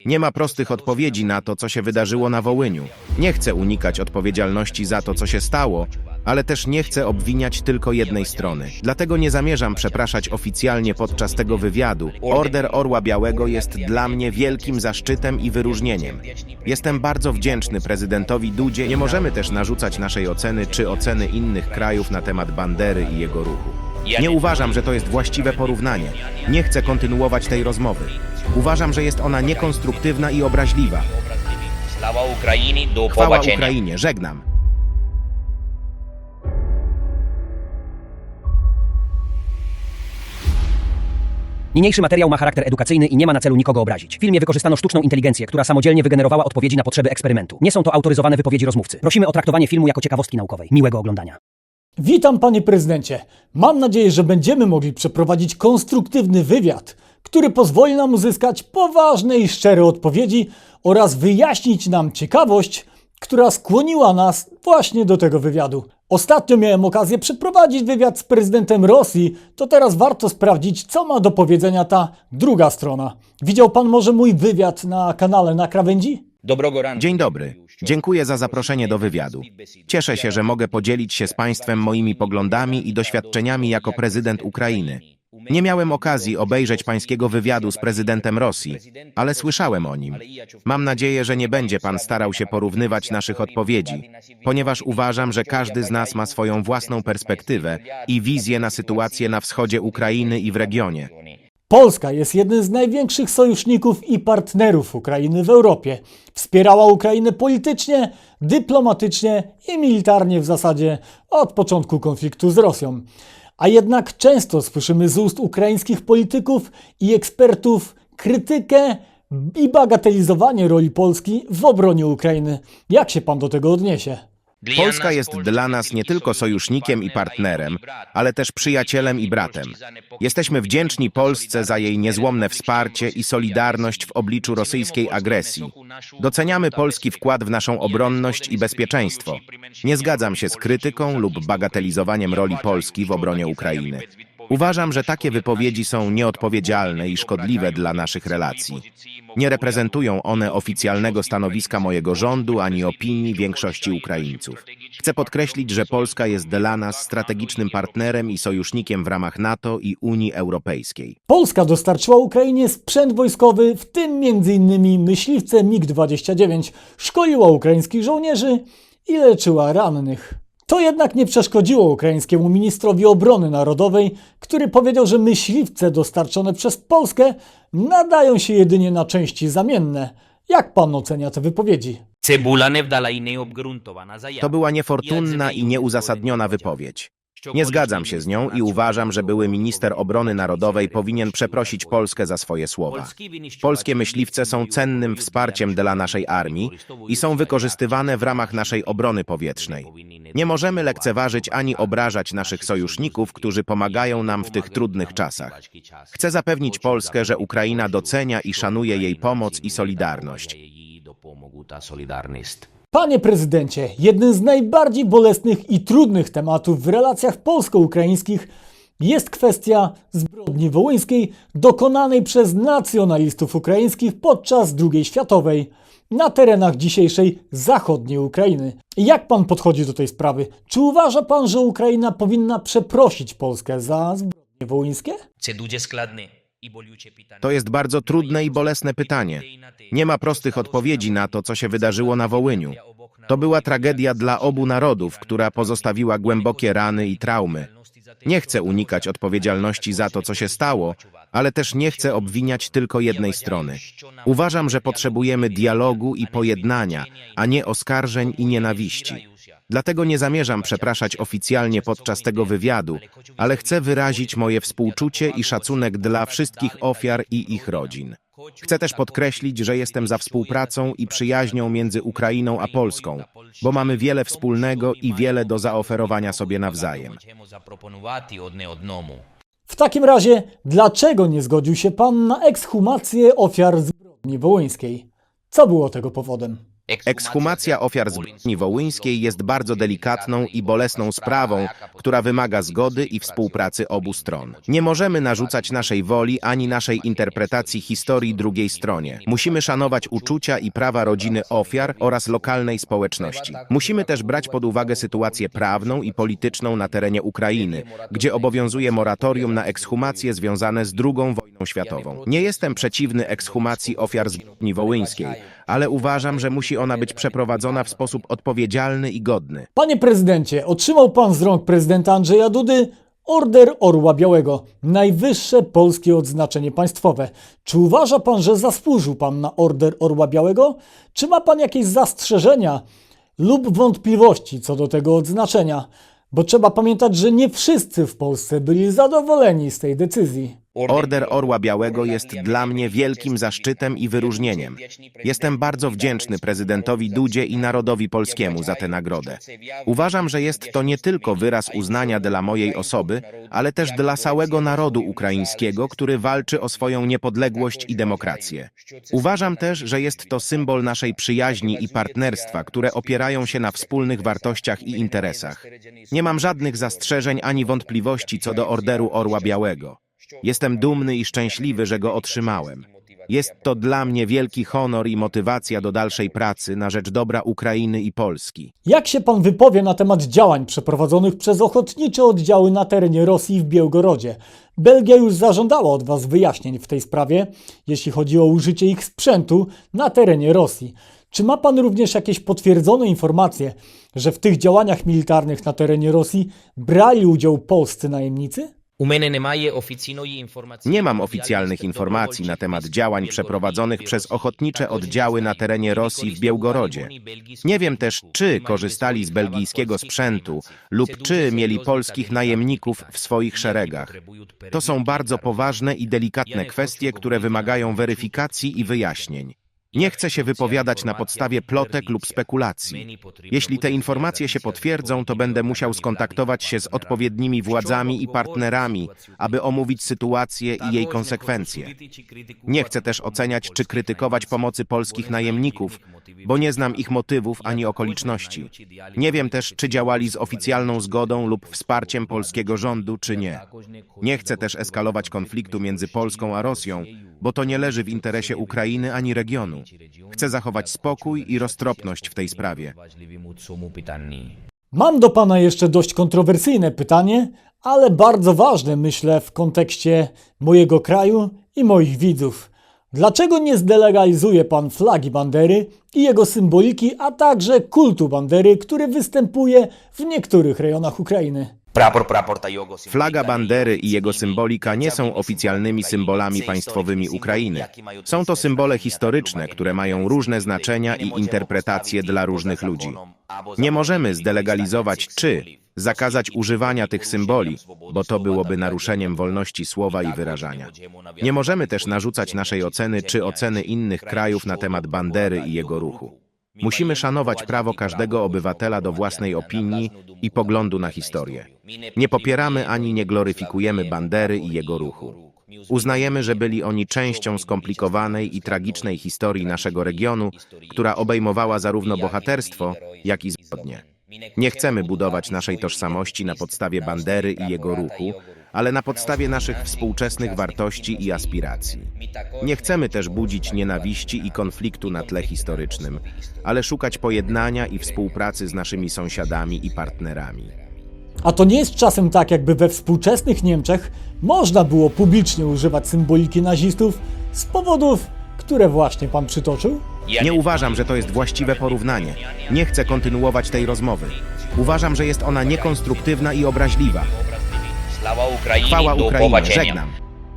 Nie ma prostych odpowiedzi na to, co się wydarzyło na Wołyniu. Nie chcę unikać odpowiedzialności za to, co się stało, ale też nie chcę obwiniać tylko jednej strony. Dlatego nie zamierzam przepraszać oficjalnie podczas tego wywiadu. Order Orła Białego jest dla mnie wielkim zaszczytem i wyróżnieniem. Jestem bardzo wdzięczny prezydentowi Dudzie. Nie możemy też narzucać naszej oceny czy oceny innych krajów na temat Bandery i jego ruchu. Nie uważam, że to jest właściwe porównanie. Nie chcę kontynuować tej rozmowy. Uważam, że jest ona niekonstruktywna i obraźliwa. Chwała Ukrainie, żegnam. Niniejszy materiał ma charakter edukacyjny i nie ma na celu nikogo obrazić. W filmie wykorzystano sztuczną inteligencję, która samodzielnie wygenerowała odpowiedzi na potrzeby eksperymentu. Nie są to autoryzowane wypowiedzi rozmówcy. Prosimy o traktowanie filmu jako ciekawostki naukowej. Miłego oglądania. Witam panie prezydencie. Mam nadzieję, że będziemy mogli przeprowadzić konstruktywny wywiad, który pozwoli nam uzyskać poważne i szczere odpowiedzi oraz wyjaśnić nam ciekawość, która skłoniła nas właśnie do tego wywiadu. Ostatnio miałem okazję przeprowadzić wywiad z prezydentem Rosji, to teraz warto sprawdzić, co ma do powiedzenia ta druga strona. Widział pan może mój wywiad na kanale Na Krawędzi? Dzień dobry. Dziękuję za zaproszenie do wywiadu. Cieszę się, że mogę podzielić się z państwem moimi poglądami i doświadczeniami jako prezydent Ukrainy. Nie miałem okazji obejrzeć pańskiego wywiadu z prezydentem Rosji, ale słyszałem o nim. Mam nadzieję, że nie będzie pan starał się porównywać naszych odpowiedzi, ponieważ uważam, że każdy z nas ma swoją własną perspektywę i wizję na sytuację na wschodzie Ukrainy i w regionie. Polska jest jednym z największych sojuszników i partnerów Ukrainy w Europie. Wspierała Ukrainę politycznie, dyplomatycznie i militarnie w zasadzie od początku konfliktu z Rosją. A jednak często słyszymy z ust ukraińskich polityków i ekspertów krytykę i bagatelizowanie roli Polski w obronie Ukrainy. Jak się pan do tego odniesie? Polska jest dla nas nie tylko sojusznikiem i partnerem, ale też przyjacielem i bratem. Jesteśmy wdzięczni Polsce za jej niezłomne wsparcie i solidarność w obliczu rosyjskiej agresji. Doceniamy polski wkład w naszą obronność i bezpieczeństwo. Nie zgadzam się z krytyką lub bagatelizowaniem roli Polski w obronie Ukrainy. Uważam, że takie wypowiedzi są nieodpowiedzialne i szkodliwe dla naszych relacji. Nie reprezentują one oficjalnego stanowiska mojego rządu ani opinii większości Ukraińców. Chcę podkreślić, że Polska jest dla nas strategicznym partnerem i sojusznikiem w ramach NATO i Unii Europejskiej. Polska dostarczyła Ukrainie sprzęt wojskowy, w tym m.in. myśliwce MiG-29, szkoliła ukraińskich żołnierzy i leczyła rannych. To jednak nie przeszkodziło ukraińskiemu ministrowi obrony narodowej, który powiedział, że myśliwce dostarczone przez Polskę nadają się jedynie na części zamienne. Jak pan ocenia te wypowiedzi? To była niefortunna i nieuzasadniona wypowiedź. Nie zgadzam się z nią i uważam, że były minister obrony narodowej powinien przeprosić Polskę za swoje słowa. Polskie myśliwce są cennym wsparciem dla naszej armii i są wykorzystywane w ramach naszej obrony powietrznej. Nie możemy lekceważyć ani obrażać naszych sojuszników, którzy pomagają nam w tych trudnych czasach. Chcę zapewnić Polskę, że Ukraina docenia i szanuje jej pomoc i solidarność. Panie prezydencie, jednym z najbardziej bolesnych i trudnych tematów w relacjach polsko-ukraińskich jest kwestia zbrodni wołyńskiej dokonanej przez nacjonalistów ukraińskich podczas II światowej na terenach dzisiejszej zachodniej Ukrainy. Jak pan podchodzi do tej sprawy? Czy uważa pan, że Ukraina powinna przeprosić Polskę za zbrodnie wołyńskie? To jest bardzo trudne i bolesne pytanie. Nie ma prostych odpowiedzi na to, co się wydarzyło na Wołyniu. To była tragedia dla obu narodów, która pozostawiła głębokie rany i traumy. Nie chcę unikać odpowiedzialności za to, co się stało, ale też nie chcę obwiniać tylko jednej strony. Uważam, że potrzebujemy dialogu i pojednania, a nie oskarżeń i nienawiści. Dlatego nie zamierzam przepraszać oficjalnie podczas tego wywiadu, ale chcę wyrazić moje współczucie i szacunek dla wszystkich ofiar i ich rodzin. Chcę też podkreślić, że jestem za współpracą i przyjaźnią między Ukrainą a Polską, bo mamy wiele wspólnego i wiele do zaoferowania sobie nawzajem. W takim razie, dlaczego nie zgodził się pan na ekshumację ofiar zbrodni wołyńskiej? Co było tego powodem? Ekshumacja ofiar zbrodni wołyńskiej jest bardzo delikatną i bolesną sprawą, która wymaga zgody i współpracy obu stron. Nie możemy narzucać naszej woli ani naszej interpretacji historii drugiej stronie. Musimy szanować uczucia i prawa rodziny ofiar oraz lokalnej społeczności. Musimy też brać pod uwagę sytuację prawną i polityczną na terenie Ukrainy, gdzie obowiązuje moratorium na ekshumacje związane z II wojną światową. Nie jestem przeciwny ekshumacji ofiar zbrodni wołyńskiej, ale uważam, że musi ona być przeprowadzona w sposób odpowiedzialny i godny. Panie prezydencie, otrzymał pan z rąk prezydenta Andrzeja Dudy Order Orła Białego, najwyższe polskie odznaczenie państwowe. Czy uważa pan, że zasłużył pan na Order Orła Białego? Czy ma pan jakieś zastrzeżenia lub wątpliwości co do tego odznaczenia? Bo trzeba pamiętać, że nie wszyscy w Polsce byli zadowoleni z tej decyzji. Order Orła Białego jest dla mnie wielkim zaszczytem i wyróżnieniem. Jestem bardzo wdzięczny prezydentowi Dudzie i narodowi polskiemu za tę nagrodę. Uważam, że jest to nie tylko wyraz uznania dla mojej osoby, ale też dla całego narodu ukraińskiego, który walczy o swoją niepodległość i demokrację. Uważam też, że jest to symbol naszej przyjaźni i partnerstwa, które opierają się na wspólnych wartościach i interesach. Nie mam żadnych zastrzeżeń ani wątpliwości co do Orderu Orła Białego. Jestem dumny i szczęśliwy, że go otrzymałem. Jest to dla mnie wielki honor i motywacja do dalszej pracy na rzecz dobra Ukrainy i Polski. Jak się pan wypowie na temat działań przeprowadzonych przez ochotnicze oddziały na terenie Rosji w Białgorodzie? Belgia już zażądała od was wyjaśnień w tej sprawie, jeśli chodzi o użycie ich sprzętu na terenie Rosji. Czy ma pan również jakieś potwierdzone informacje, że w tych działaniach militarnych na terenie Rosji brali udział polscy najemnicy? Nie mam oficjalnych informacji na temat działań przeprowadzonych przez ochotnicze oddziały na terenie Rosji w Białgorodzie. Nie wiem też, czy korzystali z belgijskiego sprzętu lub czy mieli polskich najemników w swoich szeregach. To są bardzo poważne i delikatne kwestie, które wymagają weryfikacji i wyjaśnień. Nie chcę się wypowiadać na podstawie plotek lub spekulacji. Jeśli te informacje się potwierdzą, to będę musiał skontaktować się z odpowiednimi władzami i partnerami, aby omówić sytuację i jej konsekwencje. Nie chcę też oceniać czy krytykować pomocy polskich najemników, bo nie znam ich motywów ani okoliczności. Nie wiem też, czy działali z oficjalną zgodą lub wsparciem polskiego rządu, czy nie. Nie chcę też eskalować konfliktu między Polską a Rosją, bo to nie leży w interesie Ukrainy ani regionu. Chcę zachować spokój i roztropność w tej sprawie. Mam do pana jeszcze dość kontrowersyjne pytanie, ale bardzo ważne, myślę, w kontekście mojego kraju i moich widzów. Dlaczego nie zdelegalizuje pan flagi Bandery i jego symboliki, a także kultu Bandery, który występuje w niektórych rejonach Ukrainy? Flaga Bandery i jego symbolika nie są oficjalnymi symbolami państwowymi Ukrainy. Są to symbole historyczne, które mają różne znaczenia i interpretacje dla różnych ludzi. Nie możemy zdelegalizować czy zakazać używania tych symboli, bo to byłoby naruszeniem wolności słowa i wyrażania. Nie możemy też narzucać naszej oceny czy oceny innych krajów na temat Bandery i jego ruchu. Musimy szanować prawo każdego obywatela do własnej opinii i poglądu na historię. Nie popieramy ani nie gloryfikujemy Bandery i jego ruchu. Uznajemy, że byli oni częścią skomplikowanej i tragicznej historii naszego regionu, która obejmowała zarówno bohaterstwo, jak i zbrodnie. Nie chcemy budować naszej tożsamości na podstawie Bandery i jego ruchu, ale na podstawie naszych współczesnych wartości i aspiracji. Nie chcemy też budzić nienawiści i konfliktu na tle historycznym, ale szukać pojednania i współpracy z naszymi sąsiadami i partnerami. A to nie jest czasem tak, jakby we współczesnych Niemczech można było publicznie używać symboliki nazistów z powodów, które właśnie pan przytoczył? Nie uważam, że to jest właściwe porównanie. Nie chcę kontynuować tej rozmowy. Uważam, że jest ona niekonstruktywna i obraźliwa. Chwała Ukrainie, żegnam.